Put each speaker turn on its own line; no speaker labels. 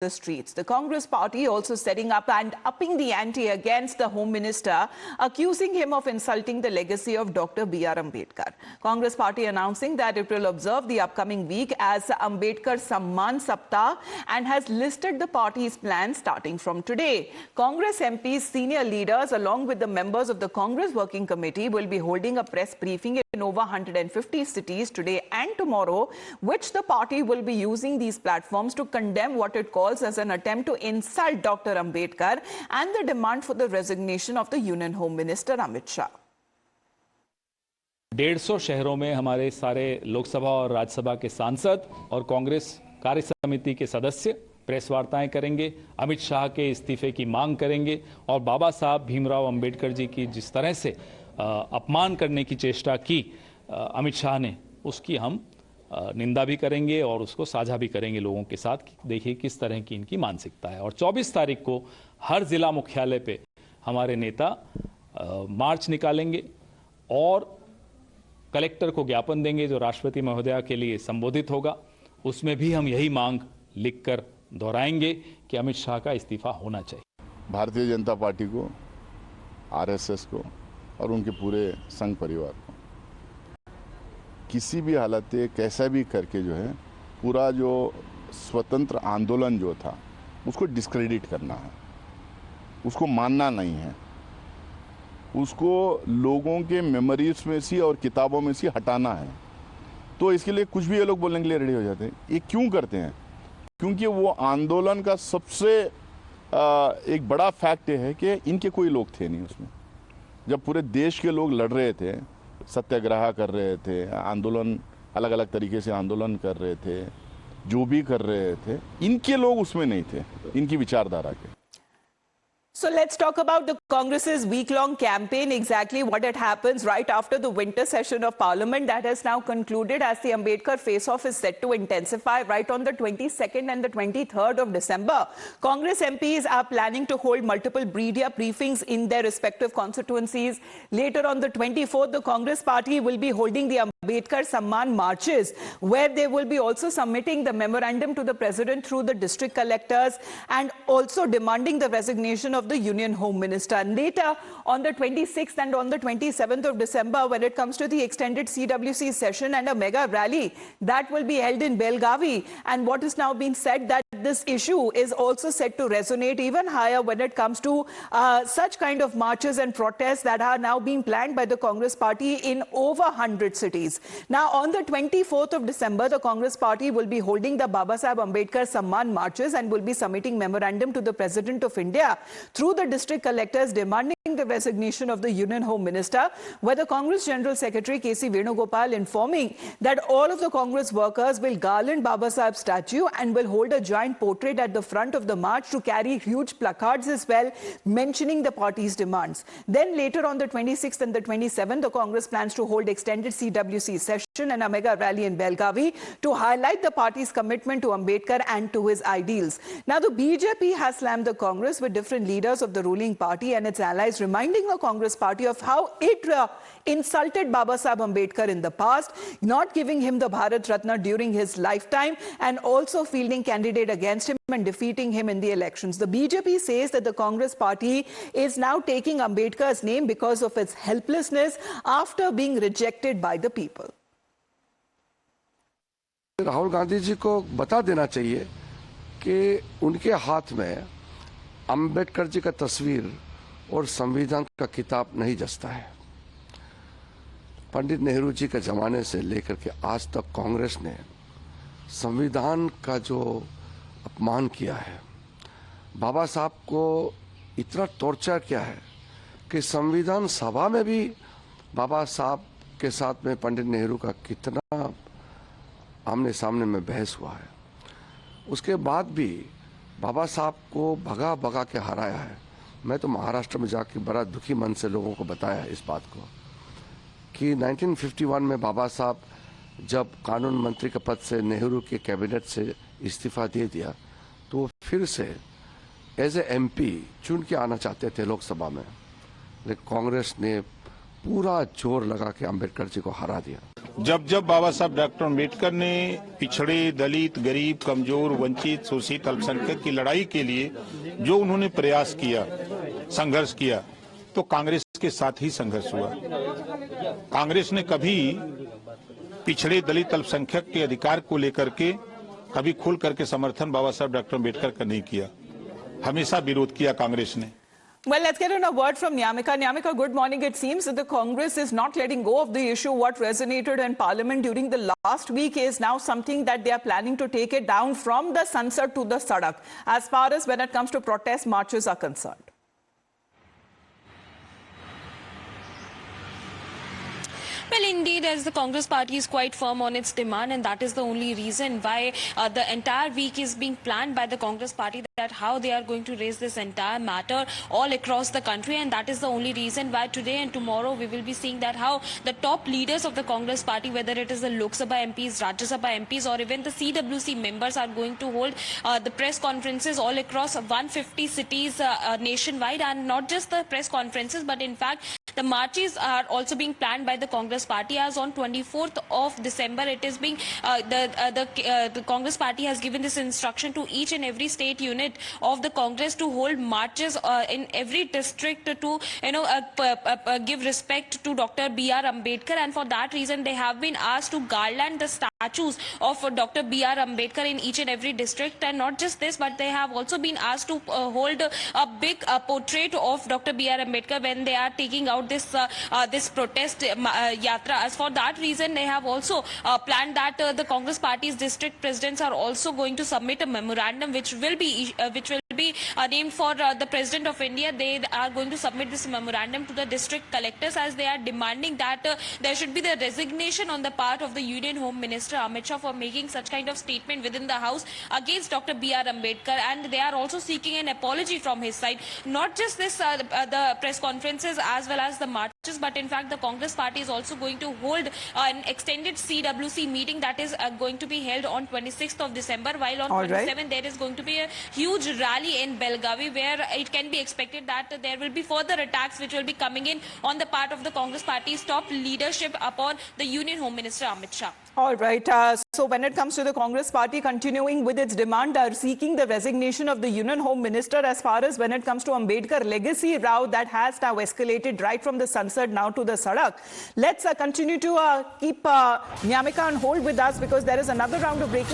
the streets. The Congress party also setting up and upping the ante against the Home Minister, accusing him of insulting the legacy of Dr. B.R. Ambedkar. Congress party announcing that it will observe the upcoming week as Ambedkar Samman Saptah and has listed the party's plans starting from today. Congress MPs, senior leaders along with the members of the Congress Working Committee will be holding a press briefing in over 150 cities today and tomorrow, which the party will be using these platforms to condemn what it calls as an attempt to insult Dr. Ambedkar and the demand for the resignation of the Union Home Minister Amit Shah.
150 शहरों में हमारे सारे लोकसभा और राज्यसभा के सांसद और कांग्रेस कार्य समिति के सदस्य प्रेस वार्ताएं करेंगे, अमित शाह के इस्तीफे की मांग करेंगे और बाबा साहब भीमराव अंबेडकर जी की जिस तरह से अपमान करने की चेष्टा की अमित शाह ने, उसकी हम निंदा भी करेंगे और उसको साझा भी करेंगे लोगों के साथ। देखिए किस तरह की इनकी मानसिकता है। और 24 तारीख को हर जिला मुख्यालय पे हमारे नेता मार्च निकालेंगे और कलेक्टर को ज्ञापन देंगे जो राष्ट्रपति महोदया के लिए संबोधित होगा। उसमें भी हम यही मांग लिखकर दोहराएंगे कि अमित शाह का इस्तीफा होना चाहिए।
भारतीय जनता पार्टी को, आरएसएस को और उनके पूरे संघ परिवार को किसी भी हालत में कैसा भी करके जो है पूरा जो स्वतंत्र आंदोलन जो था उसको डिस्क्रेडिट करना है, उसको मानना नहीं है, उसको लोगों के मेमोरीज में से और किताबों में से हटाना है। तो इसके लिए कुछ भी ये लोग बोलने के लिए रेडी हो जाते हैं। ये क्यों करते हैं? क्योंकि वो आंदोलन का सबसे एक बड़ा फैक्ट है कि इनके कोई लोग थे नहीं उसमें। जब पूरे देश के लोग लड़ रहे थे, सत्याग्रह कर रहे थे, आंदोलन अलग अलग तरीके से आंदोलन कर रहे थे, जो भी कर रहे थे, इनके लोग उसमें नहीं थे, इनकी विचारधारा के।
So let's talk about the Congress's week-long campaign, exactly what it happens right after the winter session of Parliament that has now concluded as the Ambedkar face-off is set to intensify right on the 22nd and the 23rd of December. Congress MPs are planning to hold multiple media briefings in their respective constituencies. Later on the 24th, the Congress party will be holding the Ambedkar Samman marches, where they will be also submitting the memorandum to the President through the district collectors and also demanding the resignation of the Union Home Minister. And later on the 26th and on the 27th of December, when it comes to the extended CWC session and a mega rally that will be held in Belgavi, and what is now being said that this issue is also set to resonate even higher when it comes to such kind of marches and protests that are now being planned by the Congress party in over 100 cities. Now on the 24th of December, the Congress party will be holding the Baba Saheb Ambedkar Samman marches and will be submitting memorandum to the President of India through the district collectors demanding the resignation of the Union Home Minister, where the Congress General Secretary K.C. Venugopal informing that all of the Congress workers will garland Baba Saheb's statue and will hold a giant portrait at the front of the march to carry huge placards as well, mentioning the party's demands. Then later on the 26th and the 27th, the Congress plans to hold extended CWC session and a mega rally in Belgavi to highlight the party's commitment to Ambedkar and to his ideals. Now the BJP has slammed the Congress with different leaders of the ruling party and its allies, reminding the Congress party of how it insulted Baba Saheb Ambedkar in the past, not giving him the Bharat Ratna during his lifetime and also fielding candidate against him and defeating him in the elections. The BJP says that the Congress party is now taking Ambedkar's name because of its helplessness after being rejected by the people.
Rahul Gandhi ji को बता देना चाहिए कि उनके हाथ में अंबेडकर जी का तस्वीर और संविधान का किताब नहीं जचता है। पंडित नेहरू जी के जमाने से लेकर के आज तक कांग्रेस ने संविधान का जो अपमान किया है, बाबा साहब को इतना टॉर्चर किया है कि संविधान सभा में भी बाबा साहब के साथ में पंडित नेहरू का कितना आमने सामने में बहस हुआ है। उसके बाद भी बाबा साहब को भगा भगा के हराया है। मैं तो महाराष्ट्र में जाके बड़ा दुखी मन से लोगों को बताया इस बात को कि 1951 में बाबा साहब जब कानून मंत्री के पद से नेहरू के कैबिनेट से इस्तीफा दे दिया तो वो फिर से एज ए एमपी चुन के आना चाहते थे लोकसभा में, लेकिन कांग्रेस ने पूरा जोर लगा के अंबेडकर जी को हरा दिया।
जब जब बाबा साहब डॉक्टर अम्बेडकर ने पिछड़े, दलित, गरीब, कमजोर, वंचित, शोषित, अल्पसंख्यक की लड़ाई के लिए जो उन्होंने प्रयास किया, संघर्ष किया, तो कांग्रेस के साथ ही संघर्ष हुआ। कांग्रेस ने कभी पिछड़े, दलित, अल्पसंख्यक के अधिकार को लेकर के कभी खुल करके समर्थन बाबा साहब डॉक्टर अम्बेडकर का नहीं किया, हमेशा विरोध किया कांग्रेस ने।
Well, let's get in a word from Nyamika. Nyamika, good morning. It seems that the Congress is not letting go of the issue. What resonated in Parliament during the last week is now something that they are planning to take it down from the Sansad to the Sadak, as far as when it comes to protest marches are concerned.
Well, indeed, as the Congress party is quite firm on its demand, and that is the only reason why the entire week is being planned by the Congress party, that how they are going to raise this entire matter all across the country, and that is the only reason why today and tomorrow we will be seeing that how the top leaders of the Congress party, whether it is the Lok Sabha MPs, Rajya Sabha MPs, or even the CWC members, are going to hold the press conferences all across 150 cities nationwide, and not just the press conferences, but in fact the marches are also being planned by the Congress party. As on 24th of December, it is being the Congress party has given this instruction to each and every state unit of the Congress to hold marches in every district to give respect to Dr. B.R. Ambedkar, and for that reason they have been asked to garland the statues of Dr. B.R. Ambedkar in each and every district. And not just this, but they have also been asked to hold a big portrait of Dr. B.R. Ambedkar when they are taking out this protest yatra. As for that reason, they have also planned that the Congress party's district presidents are also going to submit a memorandum which will be named for the President of India. They are going to submit this memorandum to the district collectors, as they are demanding that there should be the resignation on the part of the Union Home Minister Amit Shah for making such kind of statement within the House against Dr. B.R. Ambedkar, and they are also seeking an apology from his side. Not just this, the press conferences as well as the marches, but in fact the Congress party is also going to hold an extended CWC meeting that is going to be held on 26th of December, while on 27th there is going to be a huge rally in Belgavi, where it can be expected that there will be further attacks which will be coming in on the part of the Congress party's top leadership upon the Union Home Minister Amit Shah.
All right. So when it comes to the Congress party continuing with its demand, seeking the resignation of the Union Home Minister, as far as when it comes to Ambedkar legacy row that has now escalated right from the Sansad now to the Sadak. Let's continue to keep Nyamika on hold with us, because there is another round of breaking